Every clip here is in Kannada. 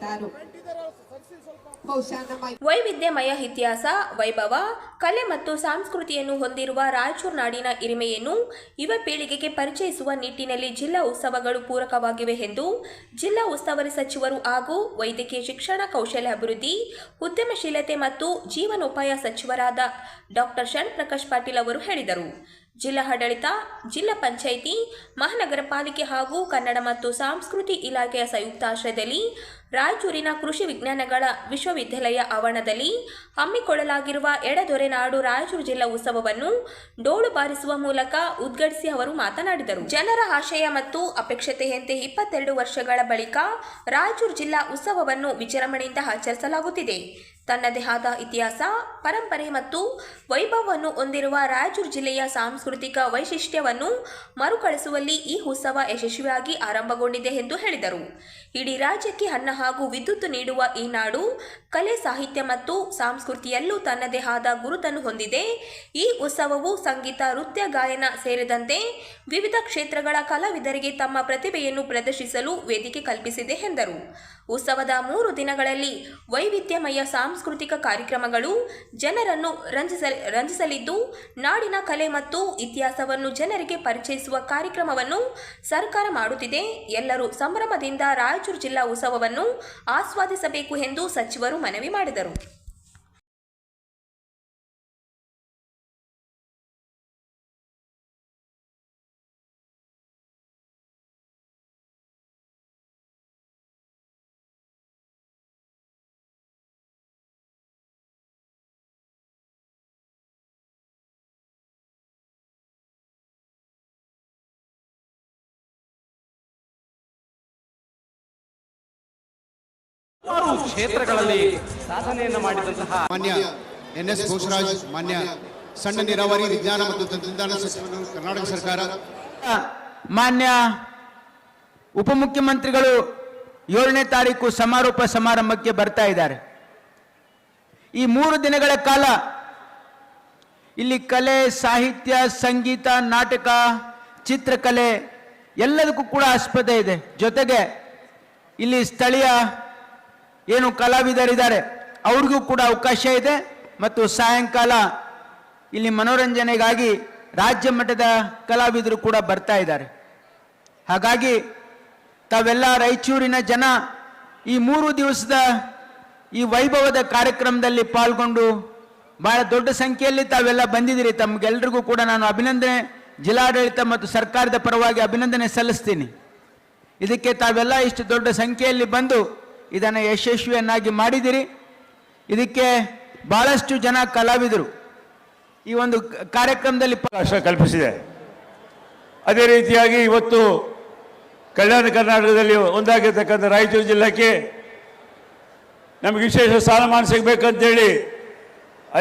2026 ವೈವಿಧ್ಯಮಯ ಇತಿಹಾಸ, ವೈಭವ, ಕಲೆ ಮತ್ತು ಸಂಸ್ಕೃತಿಯನ್ನು ಹೊಂದಿರುವ ರಾಯಚೂರು ನಾಡಿನ ಹಿರಿಮೆಯನ್ನು ಯುವ ಪೀಳಿಗೆಗೆ ಪರಿಚಯಿಸುವ ನಿಟ್ಟಿನಲ್ಲಿ ಜಿಲ್ಲಾ ಉತ್ಸವಗಳು ಪೂರಕವಾಗಿವೆ ಎಂದು ಜಿಲ್ಲಾ ಉಸ್ತುವಾರಿ ಸಚಿವರು ಹಾಗೂ ವೈದ್ಯಕೀಯ ಶಿಕ್ಷಣ, ಕೌಶಲ್ಯ ಅಭಿವೃದ್ಧಿ, ಉದ್ಯಮಶೀಲತೆ ಮತ್ತು ಜೀವನೋಪಾಯ ಸಚಿವರಾದ ಡಾಕ್ಟರ್ ಶರಣಪ್ರಕಾಶ್ ಪಾಟೀಲ್ ಅವರು ಹೇಳಿದರು. ಜಿಲ್ಲಾ ಆಡಳಿತ, ಜಿಲ್ಲಾ ಪಂಚಾಯಿತಿ, ಮಹಾನಗರ ಪಾಲಿಕೆ ಹಾಗೂ ಕನ್ನಡ ಮತ್ತು ಸಂಸ್ಕೃತಿ ಇಲಾಖೆಯ ಸಂಯುಕ್ತಾಶ್ರಯದಲ್ಲಿ ರಾಯಚೂರಿನ ಕೃಷಿ ವಿಜ್ಞಾನಗಳ ವಿಶ್ವವಿದ್ಯಾಲಯ ಆವರಣದಲ್ಲಿ ಹಮ್ಮಿಕೊಳ್ಳಲಾಗಿರುವ ಎಡದೊರೆ ನಾಡು ರಾಯಚೂರು ಜಿಲ್ಲಾ ಉತ್ಸವವನ್ನು ಡೋಲು ಬಾರಿಸುವ ಮೂಲಕ ಉದ್ಘಾಟಿಸಿ ಅವರು ಮಾತನಾಡಿದರು. ಜನರ ಆಶಯ ಮತ್ತು ಅಪೇಕ್ಷತೆಯಂತೆ 22 ವರ್ಷಗಳ ಬಳಿಕ ರಾಯಚೂರು ಜಿಲ್ಲಾ ಉತ್ಸವವನ್ನು ವಿಜೃಂಭಣೆಯಿಂದ ಆಚರಿಸಲಾಗುತ್ತಿದೆ. ತನ್ನದೇ ಆದ ಇತಿಹಾಸ, ಪರಂಪರೆ ಮತ್ತು ವೈಭವವನ್ನು ಹೊಂದಿರುವ ರಾಯಚೂರು ಜಿಲ್ಲೆಯ ಸಾಂಸ್ಕೃತಿಕ ವೈಶಿಷ್ಟ್ಯವನ್ನು ಮರುಕಳಿಸುವಲ್ಲಿ ಈ ಉತ್ಸವ ಯಶಸ್ವಿಯಾಗಿ ಆರಂಭಗೊಂಡಿದೆ ಎಂದು ಹೇಳಿದರು. ಇಡೀ ರಾಜ್ಯಕ್ಕೆ ಅನ್ನ ಹಾಗೂ ವಿದ್ಯುತ್ ನೀಡುವ ಈ ನಾಡು ಕಲೆ, ಸಾಹಿತ್ಯ ಮತ್ತು ಸಂಸ್ಕೃತಿಯಲ್ಲೂ ತನ್ನದೇ ಆದ ಗುರುತನ್ನು ಹೊಂದಿದೆ. ಈ ಉತ್ಸವವು ಸಂಗೀತ, ನೃತ್ಯ, ಗಾಯನ ಸೇರಿದಂತೆ ವಿವಿಧ ಕ್ಷೇತ್ರಗಳ ಕಲಾವಿದರಿಗೆ ತಮ್ಮ ಪ್ರತಿಭೆಯನ್ನು ಪ್ರದರ್ಶಿಸಲು ವೇದಿಕೆ ಕಲ್ಪಿಸಿದೆ ಎಂದರು. ಉತ್ಸವದ 3 ದಿನಗಳಲ್ಲಿ ವೈವಿಧ್ಯಮಯ ಸಾಂಸ್ಕೃತಿಕ ಕಾರ್ಯಕ್ರಮಗಳು ಜನರನ್ನು ರಂಜಿಸಲಿದ್ದು, ನಾಡಿನ ಕಲೆ ಮತ್ತು ಇತಿಹಾಸವನ್ನು ಜನರಿಗೆ ಪರಿಚಯಿಸುವ ಕಾರ್ಯಕ್ರಮವನ್ನು ಸರ್ಕಾರ ಮಾಡುತ್ತಿದೆ. ಎಲ್ಲರೂ ಸಂಭ್ರಮದಿಂದ ರಾಯಚೂರು ಜಿಲ್ಲಾ ಉತ್ಸವವನ್ನು ಆಸ್ವಾದಿಸಬೇಕು ಎಂದು ಸಚಿವರು ಮನವಿ ಮಾಡಿದರು. ಕ್ಷೇತ್ರಗಳಲ್ಲಿ ಸಾಧನೆಯನ್ನು ಮಾಡಿದಂತಹ ಮಾನ್ಯ NS ಘೋಷರಾಜ್, ಮಾನ್ಯ ಸಣ್ಣ ನೀರಾವರಿ, ವಿಜ್ಞಾನ ಮತ್ತು ತಂತ್ರಜ್ಞಾನ ಸಚಿವರು, ಕರ್ನಾಟಕ ಸರ್ಕಾರ, ಮಾನ್ಯ ಉಪಮುಖ್ಯಮಂತ್ರಿಗಳು 7ನೇ ತಾರೀಕು ಸಮಾರೋಪ ಸಮಾರಂಭಕ್ಕೆ ಬರ್ತಾ ಇದ್ದಾರೆ. ಈ 3 ದಿನಗಳ ಕಾಲ ಇಲ್ಲಿ ಕಲೆ, ಸಾಹಿತ್ಯ, ಸಂಗೀತ, ನಾಟಕ, ಚಿತ್ರಕಲೆ ಎಲ್ಲದಕ್ಕೂ ಕೂಡ ಆಸ್ಪದ ಇದೆ. ಜೊತೆಗೆ ಇಲ್ಲಿ ಸ್ಥಳೀಯ ಏನು ಕಲಾವಿದರಿದ್ದಾರೆ ಅವ್ರಿಗೂ ಕೂಡ ಅವಕಾಶ ಇದೆ. ಮತ್ತು ಸಾಯಂಕಾಲ ಇಲ್ಲಿ ಮನೋರಂಜನೆಗಾಗಿ ರಾಜ್ಯ ಮಟ್ಟದ ಕಲಾವಿದರು ಕೂಡ ಬರ್ತಾ ಇದ್ದಾರೆ. ಹಾಗಾಗಿ ತಾವೆಲ್ಲ ರಾಯಚೂರಿನ ಜನ ಈ 3 ದಿವಸದ ಈ ವೈಭವದ ಕಾರ್ಯಕ್ರಮದಲ್ಲಿ ಪಾಲ್ಗೊಂಡು ಬಹಳ ದೊಡ್ಡ ಸಂಖ್ಯೆಯಲ್ಲಿ ತಾವೆಲ್ಲ ಬಂದಿದ್ದೀರಿ. ತಮಗೆಲ್ಲರಿಗೂ ಕೂಡ ನಾನು ಅಭಿನಂದನೆ, ಜಿಲ್ಲಾಡಳಿತ ಮತ್ತು ಸರ್ಕಾರದ ಪರವಾಗಿ ಅಭಿನಂದನೆ ಸಲ್ಲಿಸ್ತೀನಿ. ಇದಕ್ಕೆ ತಾವೆಲ್ಲ ಇಷ್ಟು ದೊಡ್ಡ ಸಂಖ್ಯೆಯಲ್ಲಿ ಬಂದು ಇದನ್ನು ಯಶಸ್ವಿಯನ್ನಾಗಿ ಮಾಡಿದಿರಿ. ಇದಕ್ಕೆ ಬಹಳಷ್ಟು ಜನ ಕಲಾವಿದರು ಈ ಒಂದು ಕಾರ್ಯಕ್ರಮದಲ್ಲಿ ಅವಕಾಶ ಕಲ್ಪಿಸಿದೆ. ಅದೇ ರೀತಿಯಾಗಿ ಇವತ್ತು ಕಲ್ಯಾಣ ಕರ್ನಾಟಕದಲ್ಲಿ ಒಂದಾಗಿರ್ತಕ್ಕಂಥ ರಾಯಚೂರು ಜಿಲ್ಲೆಗೆ ನಮಗೆ ವಿಶೇಷ ಸ್ಥಾನಮಾನ ಸಿಗಬೇಕಂತೇಳಿ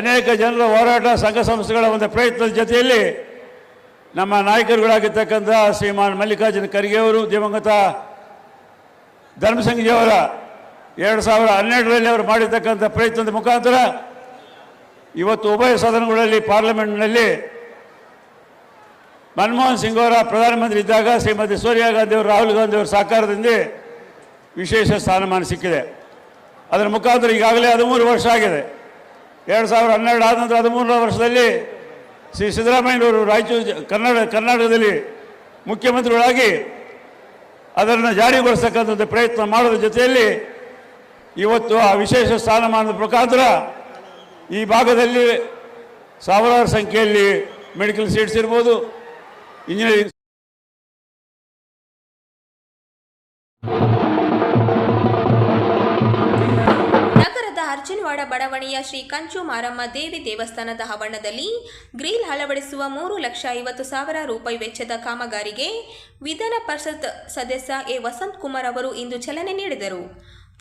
ಅನೇಕ ಜನರ ಹೋರಾಟ, ಸಂಘ ಸಂಸ್ಥೆಗಳ ಒಂದು ಪ್ರಯತ್ನದ ಜೊತೆಯಲ್ಲಿ ನಮ್ಮ ನಾಯಕರುಗಳಾಗಿರ್ತಕ್ಕಂಥ ಶ್ರೀಮಾನ್ ಮಲ್ಲಿಕಾರ್ಜುನ ಖರ್ಗೆ ಅವರು, ದಿವಂಗತ ಧರ್ಮಸಿಂಗ್ಜಿಯವರ 2012ರಲ್ಲಿ ಅವರು ಮಾಡಿರ್ತಕ್ಕಂಥ ಪ್ರಯತ್ನದ ಮುಖಾಂತರ ಇವತ್ತು ಉಭಯ ಸದನಗಳಲ್ಲಿ ಪಾರ್ಲಿಮೆಂಟ್ನಲ್ಲಿ ಮನಮೋಹನ್ ಸಿಂಗ್ ಅವರ ಪ್ರಧಾನಮಂತ್ರಿ ಇದ್ದಾಗ ಶ್ರೀಮತಿ ಸೋನಿಯಾ ಗಾಂಧಿ ಅವರು, ರಾಹುಲ್ ಗಾಂಧಿ ಅವರ ಸಹಕಾರದಿಂದ ವಿಶೇಷ ಸ್ಥಾನಮಾನ ಸಿಕ್ಕಿದೆ. ಅದರ ಮುಖಾಂತರ ಈಗಾಗಲೇ 13 ವರ್ಷ ಆಗಿದೆ. 2012 ಆದ ನಂತರ 13ನೇ ವರ್ಷದಲ್ಲಿ ಶ್ರೀ ಸಿದ್ದರಾಮಯ್ಯನವರು ರಾಯಚೂರು ಕರ್ನಾಟಕದಲ್ಲಿ ಮುಖ್ಯಮಂತ್ರಿಗಳಾಗಿ ಅದನ್ನು ಜಾರಿಗೊಳಿಸ್ತಕ್ಕಂಥ ಪ್ರಯತ್ನ ಮಾಡೋದ್ರ ಜೊತೆಯಲ್ಲಿ ಇವತ್ತು ಆ ವಿಶೇಷ ಸ್ಥಾನಮಾನದ ಮುಖಾಂತರ ಈ ಭಾಗದಲ್ಲಿ ಸಾವಿರಾರು ಸಂಖ್ಯೆಯಲ್ಲಿ ಮೆಡಿಕಲ್ ಸೀಟ್ಸ್ ಇರ್ಬೋದು, ಇಂಜಿನಿಯರಿಂಗ್. ನಗರದ ಅರ್ಜುನವಾಡ ಬಡಾವಣೆಯ ಶ್ರೀ ಕಂಚು ಮಾರಮ್ಮ ದೇವಿ ದೇವಸ್ಥಾನದ ಆವರಣದಲ್ಲಿ ಗ್ರಿಲ್ ಅಳವಡಿಸುವ 3,50,000 ರೂಪಾಯಿ ವೆಚ್ಚದ ಕಾಮಗಾರಿಗೆ ವಿಧಾನ ಪರಿಷತ್ ಸದಸ್ಯ ಎ ವಸಂತ್ ಕುಮಾರ್ ಅವರು ಇಂದು ಚಾಲನೆ ನೀಡಿದರು.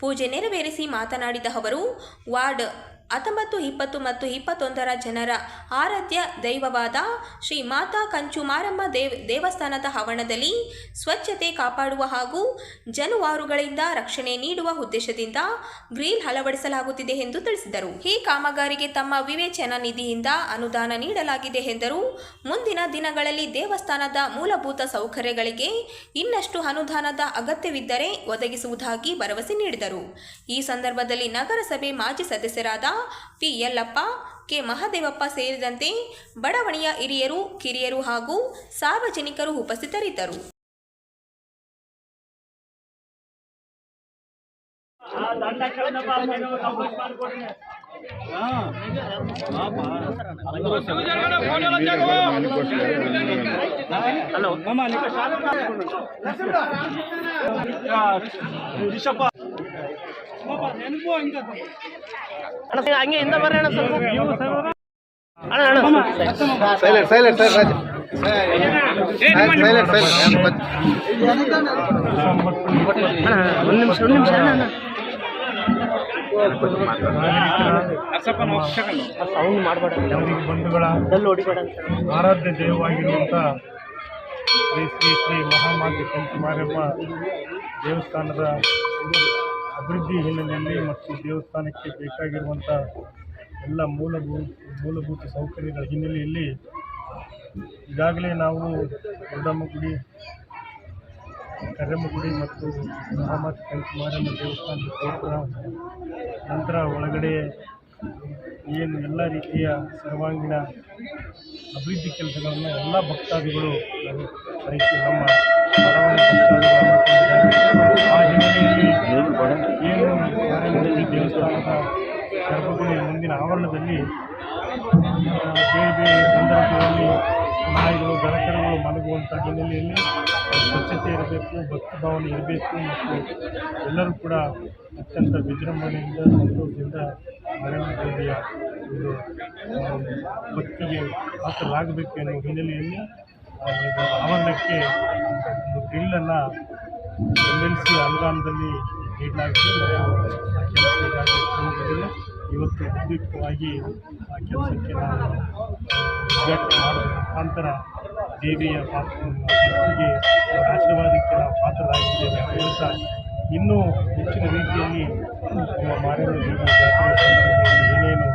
ಪೂಜೆ ನೆರವೇರಿಸಿ ಮಾತನಾಡಿದ ಅವರು, ವಾರ್ಡ್ 19, 20 ಮತ್ತು 21 ಜನರ ಆರಾಧ್ಯ ದೈವವಾದ ಶ್ರೀ ಮಾತಾ ಕಂಚು ಮಾರಮ್ಮ ದೇವಸ್ಥಾನದ ಆವರಣದಲ್ಲಿ ಸ್ವಚ್ಛತೆ ಕಾಪಾಡುವ ಹಾಗೂ ಜಾನುವಾರುಗಳಿಂದ ರಕ್ಷಣೆ ನೀಡುವ ಉದ್ದೇಶದಿಂದ ಗ್ರಿಲ್ ಅಳವಡಿಸಲಾಗುತ್ತಿದೆ ಎಂದು ತಿಳಿಸಿದರು. ಈ ಕಾಮಗಾರಿಗೆ ತಮ್ಮ ವಿವೇಚನಾ ನಿಧಿಯಿಂದ ಅನುದಾನ ನೀಡಲಾಗಿದೆ ಎಂದರು. ಮುಂದಿನ ದಿನಗಳಲ್ಲಿ ದೇವಸ್ಥಾನದ ಮೂಲಭೂತ ಸೌಕರ್ಯಗಳಿಗೆ ಇನ್ನಷ್ಟು ಅನುದಾನದ ಅಗತ್ಯವಿದ್ದರೆ ಒದಗಿಸುವುದಾಗಿ ಭರವಸೆ ನೀಡಿದರು. ಈ ಸಂದರ್ಭದಲ್ಲಿ ನಗರಸಭೆ ಮಾಜಿ ಸದಸ್ಯರಾದ ಪಿ. ಯಲ್ಲಪ್ಪ, ಕೆ. ಮಹದೇವಪ್ಪ ಸೇರಿದಂತೆ ಬಡಾವಣೆಯ ಹಿರಿಯರು, ಕಿರಿಯರು ಹಾಗೂ ಸಾರ್ವಜನಿಕರು ಉಪಸ್ಥಿತರಿದ್ದರು. ಹಂಗೆ ಹಿಂದೆ ಬರ್ರಿ ಅಣ್ಣ ಸ್ವಲ್ಪ ಒಂದು ನಿಮಿಷ ಸೌಂಡ್ ಮಾಡಬೇಡ, ಬಂಧುಗಳ ಆರಾಧ್ಯ ದೇವವಾಗಿರುವಂಥ ಶ್ರೀ ಶ್ರೀ ಶ್ರೀ ಮಹಾಮಾತೆ ಕಂಚು ಮಾರಮ್ಮ ದೇವಸ್ಥಾನದ ಅಭಿವೃದ್ಧಿ ಹಿನ್ನೆಲೆಯಲ್ಲಿ ಮತ್ತು ದೇವಸ್ಥಾನಕ್ಕೆ ಬೇಕಾಗಿರುವಂಥ ಎಲ್ಲ ಮೂಲಭೂತ ಸೌಕರ್ಯಗಳ ಹಿನ್ನೆಲೆಯಲ್ಲಿ ಈಗಾಗಲೇ ನಾವು ದೊಡ್ಡಮ್ಮ ಗುಡಿ, ಕರ್ರಮ್ಮ ಗುಡಿ ಮತ್ತು ಮಹಾಮಾತೆ ಕಂಚು ಮಾರಮ್ಮ ದೇವಸ್ಥಾನದ ಗೋಪುರ, ನಂತರ ಒಳಗಡೆ ಏನು ಎಲ್ಲ ರೀತಿಯ ಸರ್ವಾಂಗೀಣ ಅಭಿವೃದ್ಧಿ ಕೆಲಸಗಳನ್ನು ಎಲ್ಲ ಭಕ್ತಾದಿಗಳು ನಮ್ಮ ಬಡಾವಣೆ ಭಕ್ತಾದಿಗಳು ಆ ಹಿನ್ನೆಲೆಯಲ್ಲಿ ಏನು ಮಾರಮ್ಮ ದೇವಸ್ಥಾನದ ಗರ್ಭಗುಡಿ ಮುಂದಿನ ಆವರಣದಲ್ಲಿ ಬೇರೆ ಬೇರೆ ಸಂದರ್ಭಗಳಲ್ಲಿ ನಾಯಿಗಳು, ಗಣಕರುಗಳು ಮಲಗುವಂಥ ಹಿನ್ನೆಲೆಯಲ್ಲಿ ಸ್ವಚ್ಛತೆ ಇರಬೇಕು, ಭಕ್ತಿ ಭಾವನೆ ಇರಬೇಕು ಮತ್ತು ಎಲ್ಲರೂ ಕೂಡ ಅತ್ಯಂತ ವಿಜೃಂಭಣೆಯಿಂದ, ಸಂತೋಷದಿಂದ ಮಾರಮ್ಮ ದೇವಿಯ ಒಂದು ಭಕ್ತಿಗೆ ಪಾತ್ರರಾಗಬೇಕು ಎನ್ನುವ ಹಿನ್ನೆಲೆಯಲ್ಲಿ ಆವರಣಕ್ಕೆ ಒಂದು ಗ್ರಿಲ್ಲನ್ನು MLC ಅನುದಾನದಲ್ಲಿ ನೀಡಲಾಗಿದೆ ಮತ್ತು ಆ ಕೆಲಸ ಈಗಾಗಲೇ ಪೂರ್ಣಗೊಂಡಿದೆ. ಇವತ್ತು ಉದ್ಯುಕ್ತವಾಗಿ ಆ ಕೆಲಸಕ್ಕೆ ನಾವು ಉದ್ಘಾಟನೆ ಮಾಡುವ ಮುಖಾಂತರ ದೇವಿಯ ಭಕ್ತಿಗೆ ಆಶೀರ್ವಾದಕ್ಕೆ ನಾವು ಪಾತ್ರರಾಗಿದ್ದೇವೆ ಅಂತ ಹೇಳ್ತಾ, ಇನ್ನೂ ಹೆಚ್ಚಿನ ರೀತಿಯಲ್ಲಿ ನಮ್ಮ ಮಾರಮ್ಮ ದೇವಿ ಜಾತ್ರೆ ಸಂದರ್ಭದಲ್ಲಿ ಏನೇನು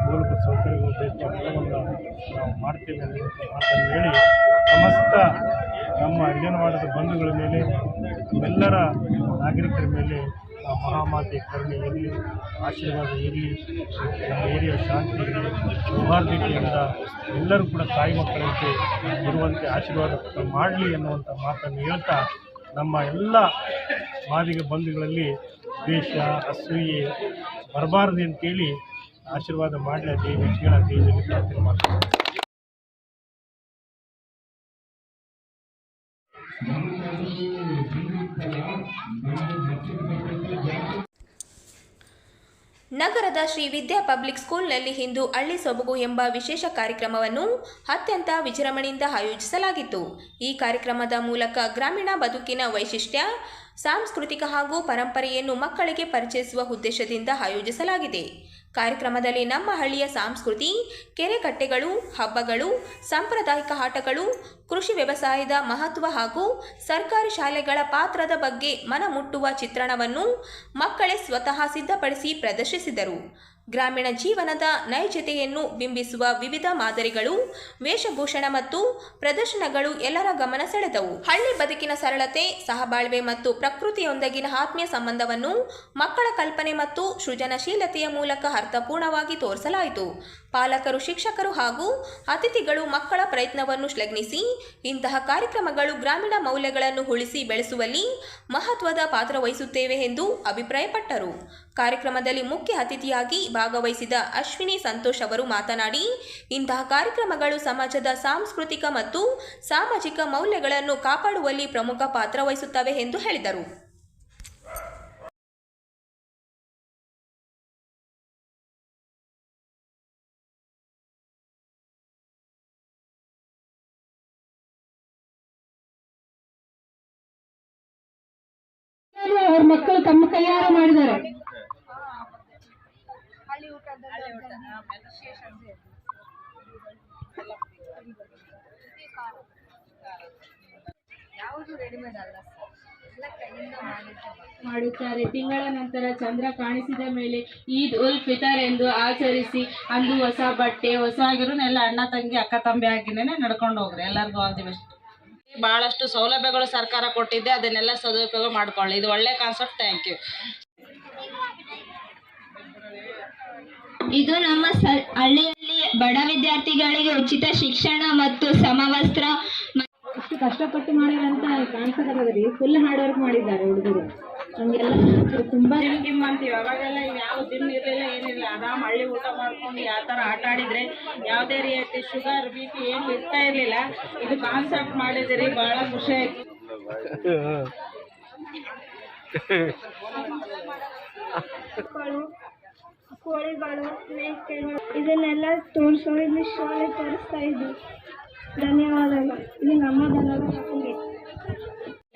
ಮೂಲಭೂತ ಸೌಕರ್ಯಗಳು ಬೇಕು ಎಲ್ಲವನ್ನು ನಾವು ಮಾಡ್ತೇವೆ ಅನ್ನುವಂಥ ಮಾತನ್ನು ಹೇಳಿ, ಸಮಸ್ತ ನಮ್ಮ ಅಂಗನವಾಡದ ಬಂಧುಗಳ ಮೇಲೆ, ನಮ್ಮೆಲ್ಲರ ನಾಗರಿಕರ ಮೇಲೆ ಆ ಮಹಾಮಾತೆ ಕರುಣೆ ಇರಲಿ, ಆಶೀರ್ವಾದ ಇರಲಿ, ನಮ್ಮ ಏರಿಯಾ ಶಾಂತಿ ಇರಲಿ, ಸೌಹಾರ್ದತೆಯಿಂದ ಎಲ್ಲರೂ ಕೂಡ ತಾಯಿ ಮಕ್ಕಳಂತೆ ಇರುವಂತೆ ಆಶೀರ್ವಾದ ಮಾಡಲಿ ಎನ್ನುವಂಥ ಮಾತನ್ನು ಹೇಳ್ತಾ, ನಮ್ಮ ಎಲ್ಲ ಮಾದಿಗ ಬಂಧುಗಳಲ್ಲಿ ದ್ವೇಷ, ಅಸೂಯೆ ಬರಬಾರದು ಅಂತೇಳಿ ಆಶೀರ್ವಾದ ಮಾಡಲಿ ದೇವಿ ಕೇಳ ದೇವಿಯಲ್ಲಿ ಪ್ರಾರ್ಥನೆ ಮಾಡ್ತಾರೆ. ನಗರದ ಶ್ರೀ ವಿದ್ಯಾ ಪಬ್ಲಿಕ್ ಸ್ಕೂಲ್ನಲ್ಲಿ ಇಂದು ಹಳ್ಳಿ ಸೊಬಗು ಎಂಬ ವಿಶೇಷ ಕಾರ್ಯಕ್ರಮವನ್ನು ಅತ್ಯಂತ ವಿಜೃಂಭಣೆಯಿಂದ ಆಯೋಜಿಸಲಾಗಿತ್ತು. ಈ ಕಾರ್ಯಕ್ರಮದ ಮೂಲಕ ಗ್ರಾಮೀಣ ಬದುಕಿನ ವೈಶಿಷ್ಟ್ಯ, ಸಾಂಸ್ಕೃತಿಕ ಹಾಗೂ ಪರಂಪರೆಯನ್ನು ಮಕ್ಕಳಿಗೆ ಪರಿಚಯಿಸುವ ಉದ್ದೇಶದಿಂದ ಆಯೋಜಿಸಲಾಗಿದೆ. ಕಾರ್ಯಕ್ರಮದಲ್ಲಿ ನಮ್ಮ ಹಳ್ಳಿಯ ಸಂಸ್ಕೃತಿ, ಕೆರೆಕಟ್ಟೆಗಳು, ಹಬ್ಬಗಳು, ಸಾಂಪ್ರದಾಯಿಕ ಆಟಗಳು, ಕೃಷಿ ವ್ಯವಸಾಯದ ಮಹತ್ವ ಹಾಗೂ ಸರ್ಕಾರಿ ಶಾಲೆಗಳ ಪಾತ್ರದ ಬಗ್ಗೆ ಮನಮುಟ್ಟುವ ಚಿತ್ರಣವನ್ನು ಮಕ್ಕಳೇ ಸ್ವತಃ ಸಿದ್ಧಪಡಿಸಿ ಪ್ರದರ್ಶಿಸಿದರು. ಗ್ರಾಮೀಣ ಜೀವನದ ನೈಜತೆಯನ್ನು ಬಿಂಬಿಸುವ ವಿವಿಧ ಮಾದರಿಗಳು, ವೇಷಭೂಷಣ ಮತ್ತು ಪ್ರದರ್ಶನಗಳು ಎಲ್ಲರ ಗಮನ ಸೆಳೆದವು. ಹಳ್ಳಿ ಬದುಕಿನ ಸರಳತೆ, ಸಹಬಾಳ್ವೆ ಮತ್ತು ಪ್ರಕೃತಿಯೊಂದಿಗಿನ ಆತ್ಮೀಯ ಸಂಬಂಧವನ್ನು ಮಕ್ಕಳ ಕಲ್ಪನೆ ಮತ್ತು ಸೃಜನಶೀಲತೆಯ ಮೂಲಕ ಅರ್ಥಪೂರ್ಣವಾಗಿ ತೋರಿಸಲಾಯಿತು. ಪಾಲಕರು, ಶಿಕ್ಷಕರು ಹಾಗೂ ಅತಿಥಿಗಳು ಮಕ್ಕಳ ಪ್ರಯತ್ನವನ್ನು ಶ್ಲಾಘಿಸಿ, ಇಂತಹ ಕಾರ್ಯಕ್ರಮಗಳು ಗ್ರಾಮೀಣ ಮೌಲ್ಯಗಳನ್ನು ಉಳಿಸಿ ಬೆಳೆಸುವಲ್ಲಿ ಮಹತ್ವದ ಪಾತ್ರ ವಹಿಸುತ್ತೇವೆ ಎಂದು ಅಭಿಪ್ರಾಯಪಟ್ಟರು. ಕಾರ್ಯಕ್ರಮದಲ್ಲಿ ಮುಖ್ಯ ಅತಿಥಿಯಾಗಿ ಭಾಗವಹಿಸಿದ ಅಶ್ವಿನಿ ಸಂತೋಷ್ ಅವರು ಮಾತನಾಡಿ, ಇಂತಹ ಕಾರ್ಯಕ್ರಮಗಳು ಸಮಾಜದ ಸಾಂಸ್ಕೃತಿಕ ಮತ್ತು ಸಾಮಾಜಿಕ ಮೌಲ್ಯಗಳನ್ನು ಕಾಪಾಡುವಲ್ಲಿ ಪ್ರಮುಖ ಪಾತ್ರ ವಹಿಸುತ್ತವೆ ಎಂದು ಹೇಳಿದರು. ಅವ್ರ ಮಕ್ಕಳು ತಮ್ಮ ಕೈಯಾರ ಮಾಡಿದ್ದಾರೆ. ಮಾಡುತ್ತಾರೆ. ತಿಂಗಳ ನಂತರ ಚಂದ್ರ ಕಾಣಿಸಿದ ಮೇಲೆ ಈದ್ ಉಲ್ ಫಿತರ್ ಎಂದು ಆಚರಿಸಿ ಅಂದು ಹೊಸ ಬಟ್ಟೆ ಹೊಸ ಆಗಿರೋನೆಲ್ಲ ಅಣ್ಣ ತಂಗಿ ಅಕ್ಕ ತಂಬಿ ಆಗಿನೇ ನಡ್ಕೊಂಡು ಹೋಗ್ರಿ. ಎಲ್ಲರಿಗೂ ಆಲ್ ದಿ ಬೆಸ್ಟ್. ಬಹಳಷ್ಟು ಸೌಲಭ್ಯಗಳು ಸರ್ಕಾರ ಕೊಟ್ಟಿದ್ದೆ, ಅದನ್ನೆಲ್ಲ ಸದುಪಯೋಗ ಮಾಡ್ಕೊಳ್ಳಿ. ಇದು ಒಳ್ಳೆ ಕಾನ್ಸೆಪ್ಟ್. Thank you. ಇದು ನಮ್ಮ ಹಳ್ಳಿಯಲ್ಲಿ ಬಡ ವಿದ್ಯಾರ್ಥಿಗಳಿಗೆ ಉಚಿತ ಶಿಕ್ಷಣ ಮತ್ತು ಸಮವಸ್ತ್ರ ಅಷ್ಟು ಕಷ್ಟಪಟ್ಟು ಮಾಡಿರಂತ ಕಾಣಿಸೋದ್ರಿ. ಫುಲ್ ಹಾರ್ಡ್ ವರ್ಕ್ ಮಾಡಿದ್ದಾರೆ ಹುಡುಗರು. ನಮಗೆಲ್ಲ ತುಂಬಾ ಜಿಮ್ ಅಂತೀವಿ. ಅವಾಗೆಲ್ಲ ಯಾವ ಜಿಮ್ ಇರಲಿಲ್ಲ, ಏನಿಲ್ಲ. ಆರಾಮ್ ಹಳ್ಳಿ ಊಟ ಮಾಡ್ಕೊಂಡು ಯಾವ ಥರ ಆಟ ಆಡಿದ್ರೆ ಯಾವುದೇ ರೀತಿ ಶುಗರ್ BP ಏನು ಇರ್ತಾ ಇರಲಿಲ್ಲ. ಇದು ಕಾನ್ಸೆಪ್ಟ್ ಮಾಡಿದಿರಿ, ಬಹಳ ಖುಷಿ ಆಯ್ತು. ಕೋಳಿಗಳು, ಮೇಕೆಗಳು ಇದನ್ನೆಲ್ಲ ತೋರಿಸೋದು ಶಾಲೆ ತೋರಿಸ್ತಾ ಇದ್ವಿ. ಧನ್ಯವಾದಗಳು. ಇದು ನಮ್ಮ ದನಗಳು.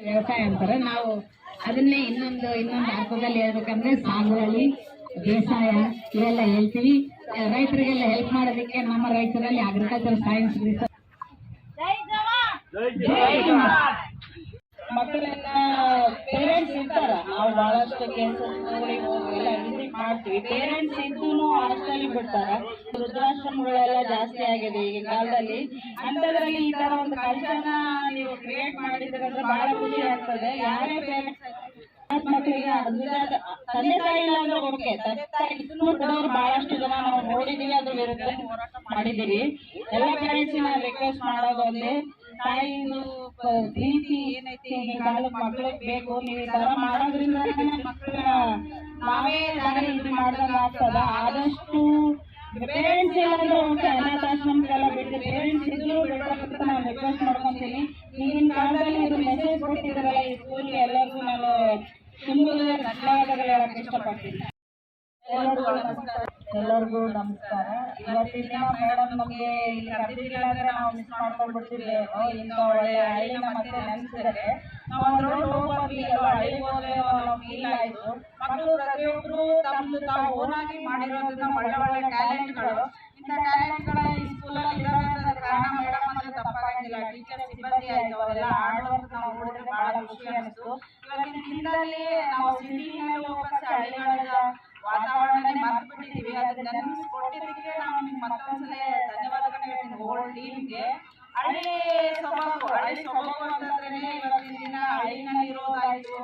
ವ್ಯವಸಾಯ ಅಂತಾರೆ. ನಾವು ಅದನ್ನೇ ಇನ್ನೊಂದು ಅರ್ಥದಲ್ಲಿ ಹೇಳ್ಬೇಕಂದ್ರೆ ಸಾಗುವಳಿ, ಬೇಸಾಯ ಇವೆಲ್ಲ ಹೇಳ್ತೀವಿ. ರೈತರಿಗೆಲ್ಲ ಹೆಲ್ಪ್ ಮಾಡೋದಕ್ಕೆ ನಮ್ಮ ರೈತರಲ್ಲಿ ಅಗ್ರಿಕಲ್ಚರ್ ಸೈನ್ಸ್ ಮಕ್ಕಳೆಲ್ಲ ಪೇರೆಂಟ್ಸ್ ಇರ್ತಾರ. ನಾವು ಬಹಳಷ್ಟು ಕೇಸಸ್ಗಳಿಗೆ ಹೋಗಿ ವಿಸಿಟ್ ಮಾಡ್ತೀವಿ. ಪೇರೆಂಟ್ಸ್ ಇದ್ದು ಹಾಸ್ಟೆಲ್ ಬಿಡ್ತಾರ. ವೃದ್ಧಾಶ್ರಮಗಳೆಲ್ಲ ಜಾಸ್ತಿ ಆಗಿದೆ ಈಗಿನ ಕಾಲದಲ್ಲಿ. ಅಂಥದ್ರಲ್ಲಿ ಈ ತರ ಒಂದು ಕಲ್ಚರ್ನ ನೀವು ಕ್ರಿಯೇಟ್ ಮಾಡಿದ್ರೆ ಬಹಳ ಖುಷಿ ಆಗ್ತದೆ. ಯಾರೇ ಪೇರೆಂಟ್ಸ್ ಮಕ್ಕಳಿಗೆ ತಂದೆ ತಾಯಿ ಇಲ್ಲ ಅಂದ್ರೆ ಓಕೆ, ತಂದೆ ತಾಯಿ ಇದನ್ನು ಬಿಡೋರು ಬಹಳಷ್ಟು ಜನ ನಾವು ನೋಡಿದೀವಿ. ಅದ್ರ ವಿರುದ್ಧ ಹೋರಾಟ ಮಾಡಿದ್ದೀರಿ. ಎಲ್ಲ ಪೇರೆಂಟ್ಸಿನ ರಿಕ್ವೆಸ್ಟ್ ಮಾಡೋದು ಒಂದೇ, ತಾಯಿದು ಪ್ರೀತಿ ಏನೈತಿ ಈ ಕಾಲದ ಮಕ್ಳಿಗೆ ಬೇಕು. ನೀವು ಈ ತರ ಮಾಡೋದ್ರಿಂದ ಮಕ್ಕಳ ನಾವೇ ದಾರಿ ಇದು ಮಾಡ್ದಂಗ ಆಗ್ತದ. ಆದಷ್ಟು ಪೇರೆಂಟ್ಸ್ ಇಲ್ಲಾಂದ್ರೆ ಓಕೆ, ಅನಾಥಾಶ್ರಮಕ್ಕೆಲ್ಲ ಬಿಟ್ಟು ಪೇರೆಂಟ್ಸ್ ಇದ್ರು ಬಿಡ್ಬೇಕಂತ ನಾನು ರಿಕ್ವೆಸ್ಟ್ ಮಾಡ್ಕೊಂತೀನಿ. ಈಗಿನ ಕಾಲದಲ್ಲಿ ಇದು ಮೆಸೇಜ್ ಕೊಟ್ಟಿದ್ದಾರಲ್ಲ ಈ ಸ್ಕೂಲ್ಗೆ, ಎಲ್ಲರಿಗೂ ನಾನು ತುಂಬ ಧನ್ಯವಾದಗಳು ಹೇಳಕ್ ಇಷ್ಟಪಡ್ತೀನಿ. ಎಲ್ಲರಿಗೂ ನಮಸ್ಕಾರ. ಇವತ್ತಿನ ದಿನ ಮೇಡಮ್ ನಮಗೆ ಇಲ್ಲಿ ಕರೆದಿಲ್ಲ ಅಂದ್ರೆ ನಾವು ಮಿಸ್ ಮಾಡ್ಕೊಂಡ್ಬಿಡ್ತೀವಿ. ಇಂಥ ಒಳ್ಳೆ ಹಳ್ಳಿನ ಮತ್ತೆ ನೆನೆಸಿದರೆ ನಾವು ಒಂದು ರೋಡ್ ಹೋಗ್ಬಾರ್ದು. ಎಲ್ಲ ಹಳ್ಳಿಗೆ ಹೋದ್ರೆ ನಾವು ಫೀಲ್ ಆಯಿತು. ಮಕ್ಕಳು ಪ್ರತಿಯೊಬ್ಬರು ತಮ್ಮದು ತಾವು ಓನಾಗಿ ಮಾಡಿರೋದನ್ನ ಒಳ್ಳೆ ಒಳ್ಳೆ ಟ್ಯಾಲೆಂಟ್ಗಳು. ಇಂಥ ಟ್ಯಾಲೆಂಟ್ಗಳ ಈ ಸ್ಕೂಲಲ್ಲಿ ಇರೋದ್ರ ಕಾರಣ ಮೇಡಮ್ ಅಂದ್ರೆ ತಪ್ಪಾಗಿಲ್ಲ. ಟೀಚರ್ ಸಿಬ್ಬಂದಿ ಆಯಿತು, ಅವರೆಲ್ಲ ಹಾರ್ಡ್ ವರ್ಕ್ ನಾವು ನೋಡಿದ್ರೆ ಬಹಳ ಖುಷಿ ಅನಿಸ್ತು. ಇವತ್ತಿನ ದಿನದಲ್ಲಿ ನಾವು ಸಿಟಿ ಮೇಲೆ ಹೋಗ್ಬಾರ್ದು, ಹಳ್ಳಿಗಳ ವಾತಾವರಣನೇ ಮರ್ತು ಬಿಟ್ಟಿದ್ದೀವಿ. ಅದನ್ನ ನೆನಪಿಸ್ಕೊಟ್ಟಿದ್ದಕ್ಕೆ ನಾವು ನಿಮ್ಗೆ ಮತ್ತೊಂದ್ಸಲ ಧನ್ಯವಾದಗಳನ್ನ ಹೇಳ್ತೀನಿ. ಓಲ್ಡ್ ಟೀಮ್ಗೆ ಹಳ್ಳಿ ಸೊಬಗು ಅಂತಂದ್ರೆ ಇವತ್ತಿನ ದಿನ ಹಳ್ಳಿನಲ್ಲಿ ಇರೋದಾಯ್ತು.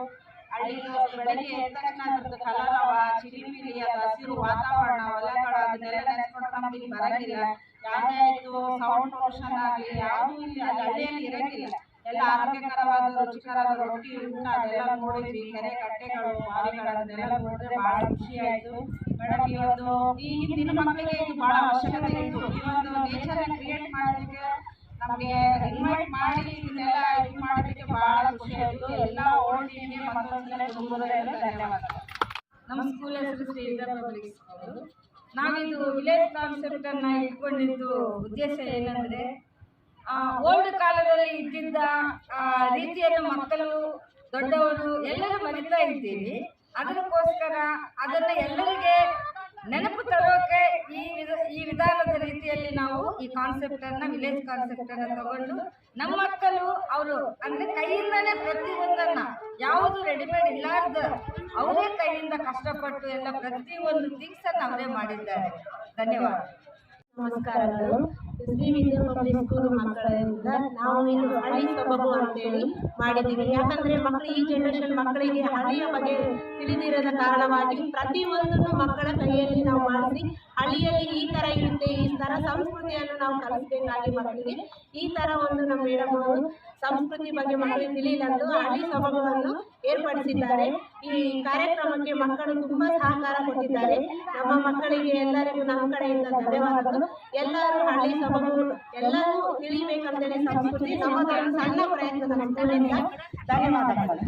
ಹಳ್ಳಿಗೆ ಬೆಳಗ್ಗೆ ಎದ್ದ ತಕ್ಷಣ ಅದ್ರದ್ದು ಕಲರವ, ಚಿಲಿಪಿಲಿ, ಅದು ಹಸಿರು ವಾತಾವರಣ, ಹೊಲಗಳು, ಅದನ್ನೆಲ್ಲ ನೆನೆಸ್ಕೊಂಡು ನಮ್ಗೆ ಇಲ್ಲಿ ಬರಂಗಿಲ್ಲ. ಯಾವುದೇ ಆಯ್ತು ಸೌಂಡ್ ಪೊಲ್ಯೂಷನ್ ಆಗಲಿ ಯಾವುದು ಇಲ್ಲಿ ಅದು ಹಳ್ಳಿಯಲ್ಲಿ ಇರಂಗಿಲ್ಲ. ಎಲ್ಲ ಆರೋಗ್ಯಕರವಾದ ರುಚಿಕರವಾದ ರೊಟ್ಟಿ ಊಟ ಅದೆಲ್ಲ ನೋಡಿದ್ವಿ. ಕೆರೆ ಕಟ್ಟೆಗಳು, ಬಾವಿಗಳು ಅದನ್ನೆಲ್ಲ ನೋಡಿದ್ರೆ ಬಹಳ ಖುಷಿ ಆಯ್ತು. ಮೇಡಮ್ ಈ ಒಂದು ಈಗಿನ ದಿನ ಮಕ್ಕಳಿಗೆ ಇದು ಬಹಳ ಅವಶ್ಯಕತೆ ಇತ್ತು. ಈ ಒಂದು ನೇಚರ್ ಕ್ರಿಯೇಟ್ ಮಾಡೋದಕ್ಕೆ ನಮಗೆ ಇನ್ವೈಟ್ ಮಾಡಿ ಇದನ್ನೆಲ್ಲ ಇದು ಮಾಡೋದಕ್ಕೆ ಬಹಳ ಖುಷಿ ಆಯ್ತು. ಎಲ್ಲ ಓಲ್ಡ್ ಟೀಮ್ಗೆ ಮತ್ತೊಂದ್ಸಲ ತುಂಬುವುದರಿಂದ ಧನ್ಯವಾದಗಳು. ನಮ್ಮ ಸ್ಕೂಲ್ ಹೆಸರು ಶ್ರೀ ವಿದ್ಯಾ ಪಬ್ಲಿಕ್ ಸ್ಕೂಲ್. ನಾವಿದು ವಿಲೇಜ್ ಕಾನ್ಸೆಪ್ಟ್ ಅನ್ನ ಇಟ್ಕೊಂಡಿದ್ದು ಉದ್ದೇಶ ಏನಂದ್ರೆ ಓಲ್ಡ್ ಕಾಲದಲ್ಲಿ ಇದ್ದಿದ್ದ ರೀತಿಯನ್ನು ಮಕ್ಕಳು ದೊಡ್ಡವರು ಎಲ್ಲರೂ ಮರಿತಾ ಇದ್ದೀವಿ. ಅದಕ್ಕೋಸ್ಕರ ಅದನ್ನು ಎಲ್ಲರಿಗೆ ನೆನಪು ತರೋಕೆ ಈ ವಿಧಾನದ ರೀತಿಯಲ್ಲಿ ನಾವು ಈ ಕಾನ್ಸೆಪ್ಟ್ ಅನ್ನ ವಿಲೇಜ್ ಕಾನ್ಸೆಪ್ಟ್ ಅನ್ನ ತಗೊಂಡು ನಮ್ಮ ಮಕ್ಕಳು ಅವರು ಅಂದ್ರೆ ಕೈಯಿಂದನೇ ಪ್ರತಿಯೊಂದನ್ನ ಯಾವುದು ರೆಡಿಮೇಡ್ ಇಲ್ಲಾರ್ದ ಅವರೇ ಕೈಯಿಂದ ಕಷ್ಟಪಟ್ಟು ಎಲ್ಲ ಪ್ರತಿಯೊಂದು ಥಿಂಗ್ಸ್ ಅನ್ನು ಅವರೇ ಮಾಡಿದ್ದಾರೆ. ಧನ್ಯವಾದ. ನಮಸ್ಕಾರಗಳು. ಶ್ರೀ ವಿದ್ಯಾ ಪಬ್ಲಿಕ್ ಸ್ಕೂಲ್ ಮಕ್ಕಳಿಂದ ನಾವು ಇದು ಹಳ್ಳಿ ಸೊಬಗು ಅಂತೇಳಿ ಮಾಡಿದ್ದೀವಿ. ಯಾಕಂದ್ರೆ ಮಕ್ಕಳು ಈ ಜನರೇಷನ್ ಮಕ್ಕಳಿಗೆ ಹಳ್ಳಿಯ ಬಗ್ಗೆ ತಿಳಿದಿರದ ಕಾರಣವಾಗಿ ಪ್ರತಿಯೊಂದನ್ನು ಮಕ್ಕಳ ಕೈಯಲ್ಲಿ ನಾವು ಮಾಡಿಸಿ ಹಳ್ಳಿಯಲ್ಲಿ ಈ ತರ ಇರುತ್ತೆ, ಈ ತರ ಸಂಸ್ಕೃತಿಯನ್ನು ನಾವು ಕಲಿಸಬೇಕಾಗಿ ಮಕ್ಕಳಿಗೆ ಈ ತರ ಒಂದು ನಮ್ಮ ಮೇಡಮ್ ಅವರು ಸಂಸ್ಕೃತಿ ಬಗ್ಗೆ ಮಕ್ಕಳಿಗೆ ತಿಳಿಯಲೆಂದು ಹಳ್ಳಿ ಸೊಬಗನ್ನು ಏರ್ಪಡಿಸಿದ್ದಾರೆ. ಈ ಕಾರ್ಯಕ್ರಮಕ್ಕೆ ಮಕ್ಕಳು ತುಂಬಾ ಸಹಕಾರ ಕೊಟ್ಟಿದ್ದಾರೆ. ನಮ್ಮ ಮಕ್ಕಳಿಗೆ ಎಲ್ಲರಿಗೂ ನಮ್ಮ ಕಡೆಯಿಂದ ಧನ್ಯವಾದಗಳು. ಎಲ್ಲರೂ ಹಳ್ಳಿ ಸೊಬಗು ಎಲ್ಲರೂ ತಿಳಿಬೇಕಂತೇಳಿ ಸಂಸ್ಕೃತಿ ನಮ್ಮದೊಂದು ಸಣ್ಣ ಪ್ರಯತ್ನದ ಮಕ್ಕಳಿಂದ ಧನ್ಯವಾದಗಳು.